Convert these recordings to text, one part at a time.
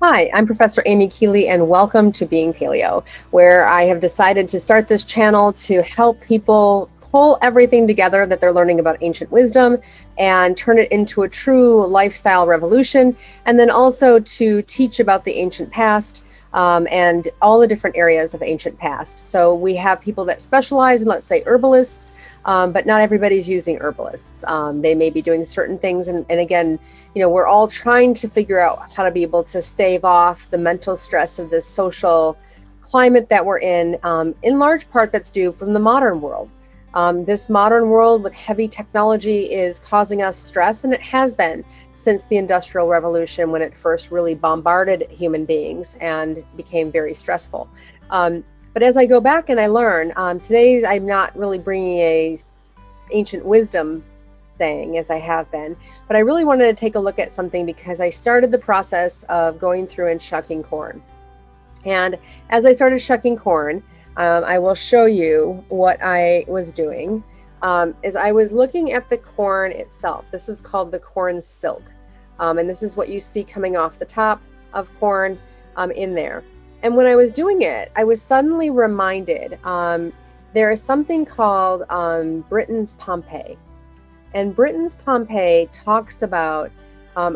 Hi, I'm Professor Amy Keeley, and welcome to Being Paleo, where I have decided to start this channel to help people pull everything together that they're learning about ancient wisdom and turn it into a true lifestyle revolution, and then also to teach about the ancient past and all the different areas of ancient past. So we have people that specialize in, let's say, herbalists, but not everybody's using herbalists. They may be doing certain things. And again, we're all trying to figure out how to be able to stave off the mental stress of this social climate that we're in large part that's due from the modern world. This modern world with heavy technology is causing us stress, and it has been since the Industrial Revolution, when it first really bombarded human beings and became very stressful. But as I go back and I learn, today I'm not really bringing a ancient wisdom saying as I have been, but I really wanted to take a look at something because I started the process of going through and shucking corn. And as I started shucking corn, I will show you what I was doing. Is I was looking at the corn itself. This is called the corn silk. And this is what you see coming off the top of corn in there. And when I was doing it, I was suddenly reminded there is something called Britain's Pompeii. And Britain's Pompeii talks about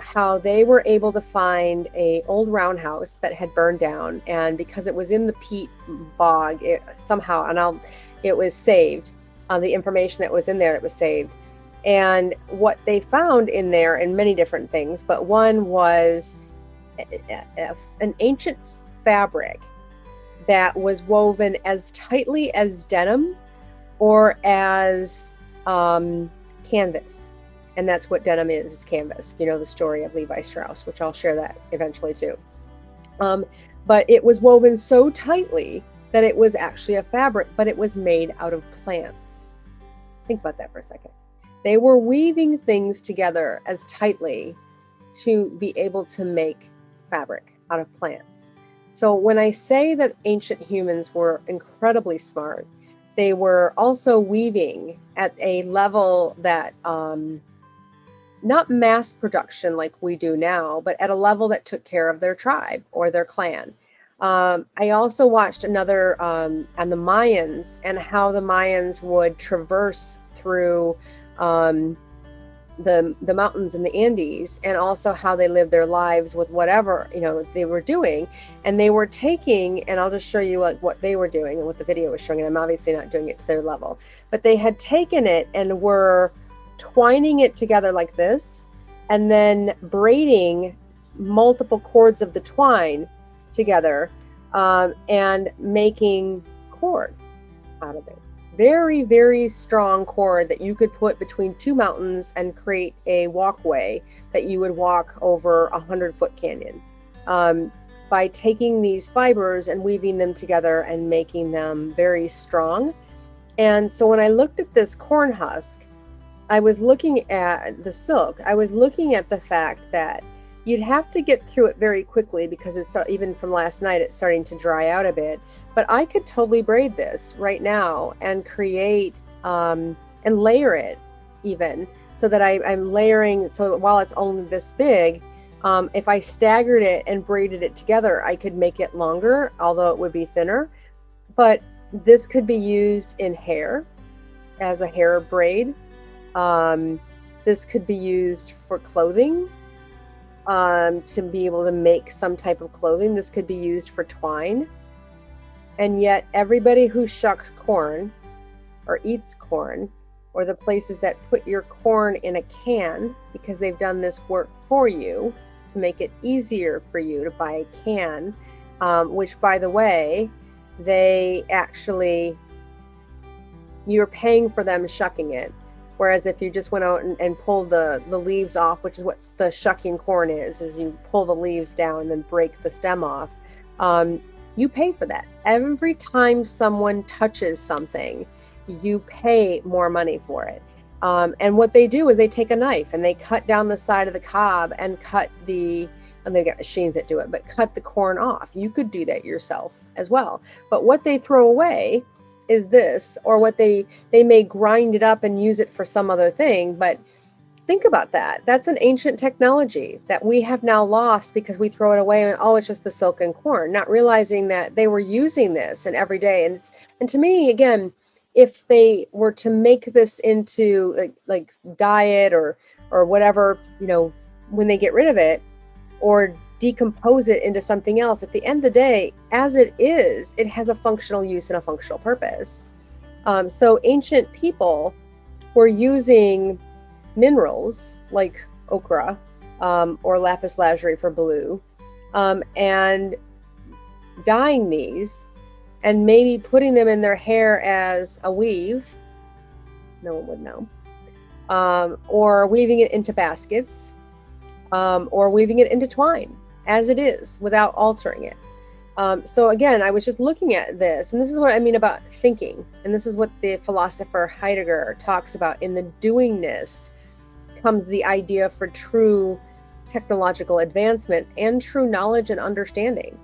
how they were able to find an old roundhouse that had burned down. And because it was in the peat bog, it was saved. The information that was in there, it was saved. And what they found in there, and many different things, but one was an ancient fabric that was woven as tightly as denim or as canvas. And that's what denim is canvas. If you know the story of Levi Strauss, which I'll share that eventually too. But it was woven so tightly that it was actually a fabric, but it was made out of plants. Think about that for a second. They were weaving things together as tightly to be able to make fabric out of plants. So when I say that ancient humans were incredibly smart, they were also weaving at a level that, not mass production like we do now, but at a level that took care of their tribe or their clan. I also watched another on the Mayans and how the Mayans would traverse through the mountains in the Andes, and also how they lived their lives with whatever they were doing. And they were taking, and I'll just show you what they were doing and what the video was showing, and I'm obviously not doing it to their level, but they had taken it and were twining it together like this, and then braiding multiple cords of the twine together and making cord out of it. Very, very strong cord that you could put between two mountains and create a walkway that you would walk over 100-foot canyon by taking these fibers and weaving them together and making them very strong. And so when I looked at this corn husk, I was looking at the silk. I was looking at the fact that you'd have to get through it very quickly because even from last night, it's starting to dry out a bit. But I could totally braid this right now and create and layer it even so that I'm layering. So while it's only this big, if I staggered it and braided it together, I could make it longer, although it would be thinner. But this could be used in hair as a hair braid. This could be used for clothing, to be able to make some type of clothing. This could be used for twine. And yet everybody who shucks corn or eats corn, or the places that put your corn in a can, because they've done this work for you to make it easier for you to buy a can, which, by the way, you're paying for them shucking it. Whereas if you just went out and pulled the leaves off, which is what the shucking corn is you pull the leaves down and then break the stem off, you pay for that. Every time someone touches something, you pay more money for it. And what they do is they take a knife and they cut down the side of the cob and and they've got machines that do it, but cut the corn off. You could do that yourself as well. But what they throw away is this, or what they may grind it up and use it for some other thing, but Think about that. That's an ancient technology that we have now lost because we throw it away and, oh, it's just the silk and corn, not realizing that they were using this and every day. And to me, again, if they were to make this into like diet or whatever, when they get rid of it or decompose it into something else, at the end of the day, as it is, it has a functional use and a functional purpose. So ancient people were using minerals like ochre or lapis lazuli for blue, and dyeing these and maybe putting them in their hair as a weave. No one would know. Or weaving it into baskets, or weaving it into twine as it is without altering it. So again, I was just looking at this, and this is what I mean about thinking. And this is what the philosopher Heidegger talks about. In the doingness comes the idea for true technological advancement and true knowledge and understanding,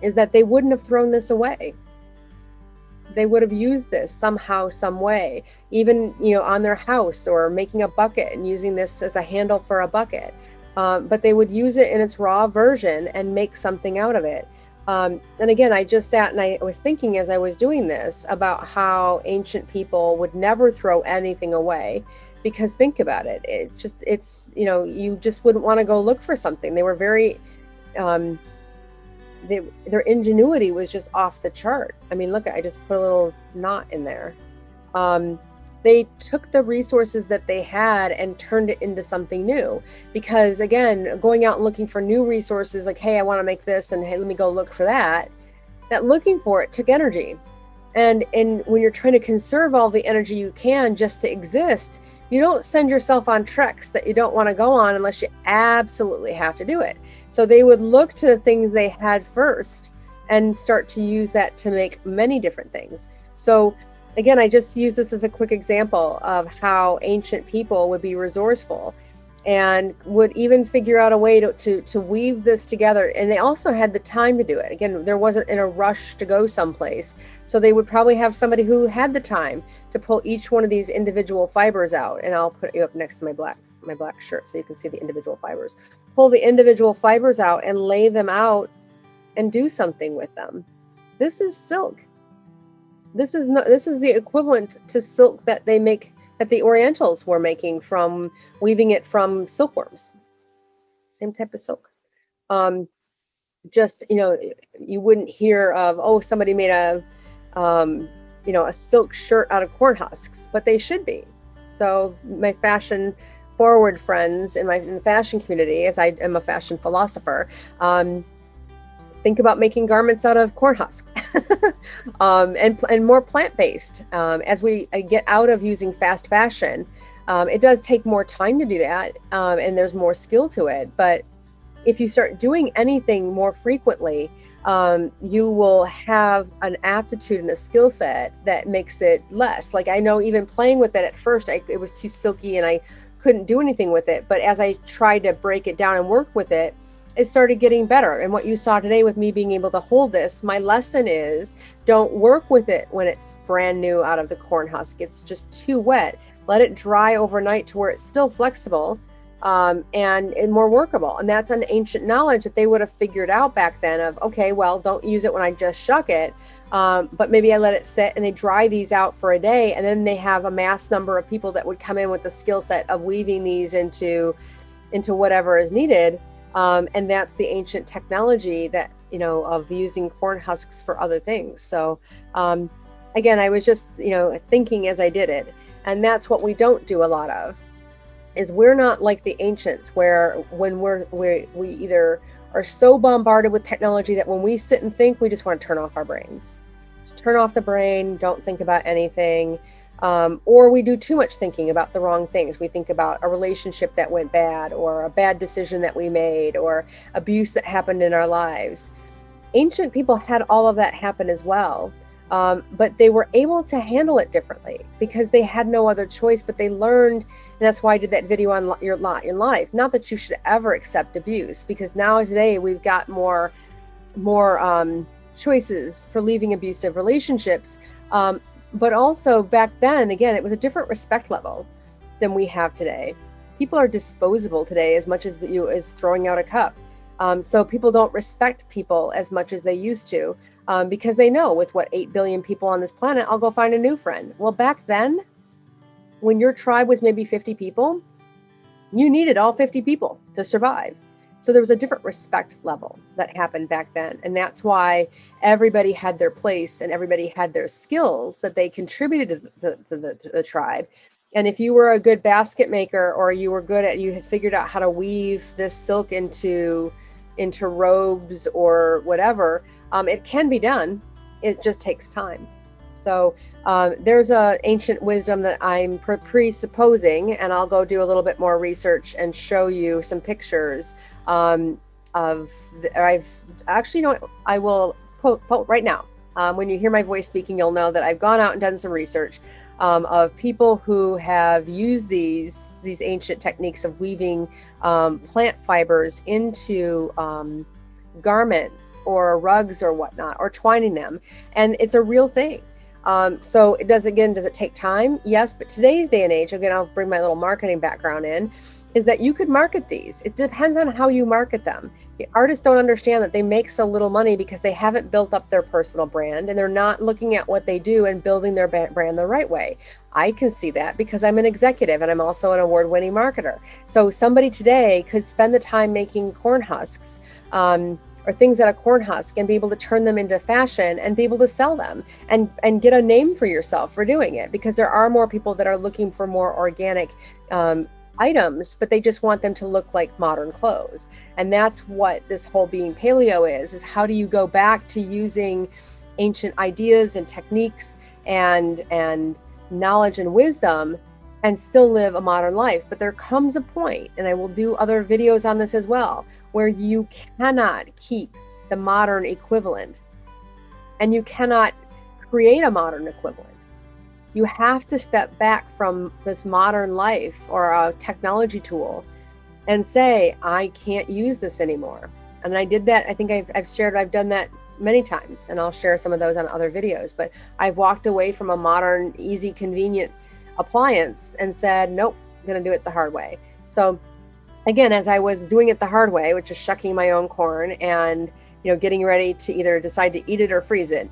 is that they wouldn't have thrown this away. They would have used this somehow, some way, even, on their house, or making a bucket and using this as a handle for a bucket. But they would use it in its raw version and make something out of it. And again, I just sat and I was thinking as I was doing this about how ancient people would never throw anything away, because think about it. You just wouldn't want to go look for something. They were very, their ingenuity was just off the chart. I mean, look, I just put a little knot in there. They took the resources that they had and turned it into something new. Because again, going out and looking for new resources, like, hey, I want to make this, and hey, let me go look for that. That looking for it took energy. And when you're trying to conserve all the energy you can just to exist, you don't send yourself on treks that you don't want to go on unless you absolutely have to do it. So they would look to the things they had first and start to use that to make many different things. So again, I just use this as a quick example of how ancient people would be resourceful and would even figure out a way to weave this together. And they also had the time to do it. Again, there wasn't in a rush to go someplace. So they would probably have somebody who had the time to pull each one of these individual fibers out. And I'll put you up next to my black shirt so you can see the individual fibers. Pull the individual fibers out and lay them out and do something with them. This is silk. This is the equivalent to silk that they make, that the Orientals were making from weaving it from silkworms. Same type of silk. Just, you wouldn't hear of, oh, somebody made a silk shirt out of corn husks, but they should be. So my fashion forward friends in the fashion community, as I am a fashion philosopher, think about making garments out of corn husks and more plant-based. As we get out of using fast fashion, it does take more time to do that, and there's more skill to it. But if you start doing anything more frequently, you will have an aptitude and a skill set that makes it less. Like, I know even playing with it at first, it was too silky and I couldn't do anything with it. But as I tried to break it down and work with it, it started getting better. And what you saw today with me being able to hold this, my lesson is, don't work with it when it's brand new out of the corn husk. It's just too wet. Let it dry overnight to where it's still flexible and more workable. And that's an ancient knowledge that they would have figured out back then of, okay, well, don't use it when I just shuck it. But maybe I let it sit and they dry these out for a day. And then they have a mass number of people that would come in with the skill set of weaving these into whatever is needed. And that's the ancient technology that, of using corn husks for other things. So, again, I was just, thinking as I did it. And that's what we don't do a lot of, is we're not like the ancients, where when we either are so bombarded with technology that when we sit and think, we just want to turn off our brains. Just turn off the brain, don't think about anything. Or we do too much thinking about the wrong things. We think about a relationship that went bad, or a bad decision that we made, or abuse that happened in our lives. Ancient people had all of that happen as well. But they were able to handle it differently because they had no other choice, but they learned. And that's why I did that video on your life. Not that you should ever accept abuse, because now today we've got more choices for leaving abusive relationships. But also back then, again, it was a different respect level than we have today. people are disposable today as much as as throwing out a cup. So people don't respect people as much as they used to, because they know with what 8 billion people on this planet, I'll go find a new friend. Well, back then, when your tribe was maybe 50 people, you needed all 50 people to survive. So there was a different respect level that happened back then. And that's why everybody had their place and everybody had their skills that they contributed to the tribe. And if you were a good basket maker, or you had figured out how to weave this silk into robes or whatever, it can be done. It just takes time. So there's a ancient wisdom that I'm presupposing, and I'll go do a little bit more research and show you some pictures I will quote right now. When you hear my voice speaking, you'll know that I've gone out and done some research of people who have used these ancient techniques of weaving plant fibers into garments or rugs or whatnot, or twining them, and it's a real thing. So does it take time? Yes, but today's day and age, again, I'll bring my little marketing background in, is that you could market these. It depends on how you market them. The artists don't understand that they make so little money because they haven't built up their personal brand, and they're not looking at what they do and building their brand the right way. I can see that because I'm an executive and I'm also an award-winning marketer. So somebody today could spend the time making corn husks, or things out of corn husk, and be able to turn them into fashion and be able to sell them and get a name for yourself for doing it, because there are more people that are looking for more organic items, but they just want them to look like modern clothes. And that's what this whole being paleo is how do you go back to using ancient ideas and techniques and knowledge and wisdom and still live a modern life. But there comes a point, and I will do other videos on this as well, where you cannot keep the modern equivalent and you cannot create a modern equivalent. You have to step back from this modern life or a technology tool and say, I can't use this anymore. And I did that. I think I've done that many times, and I'll share some of those on other videos, but I've walked away from a modern, easy, convenient appliance and said, nope, I'm going to do it the hard way. So again, as I was doing it the hard way, which is shucking my own corn and, getting ready to either decide to eat it or freeze it.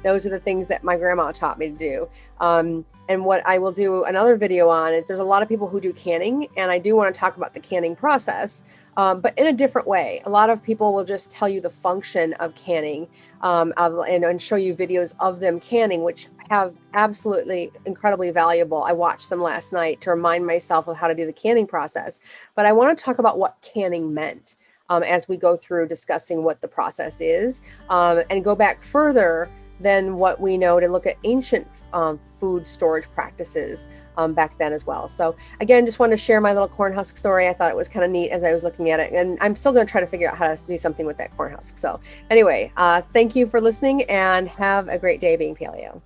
Those are the things that my grandma taught me to do. And what I will do another video on is there's a lot of people who do canning, and I do want to talk about the canning process, but in a different way. A lot of people will just tell you the function of canning and show you videos of them canning, which have absolutely incredibly valuable. I watched them last night to remind myself of how to do the canning process. But I want to talk about what canning meant as we go through discussing what the process is, and go back further than what we know to look at ancient food storage practices back then as well. So again, just wanted to share my little corn husk story. I thought it was kind of neat as I was looking at it, and I'm still going to try to figure out how to do something with that corn husk. So anyway, thank you for listening, and have a great day being paleo.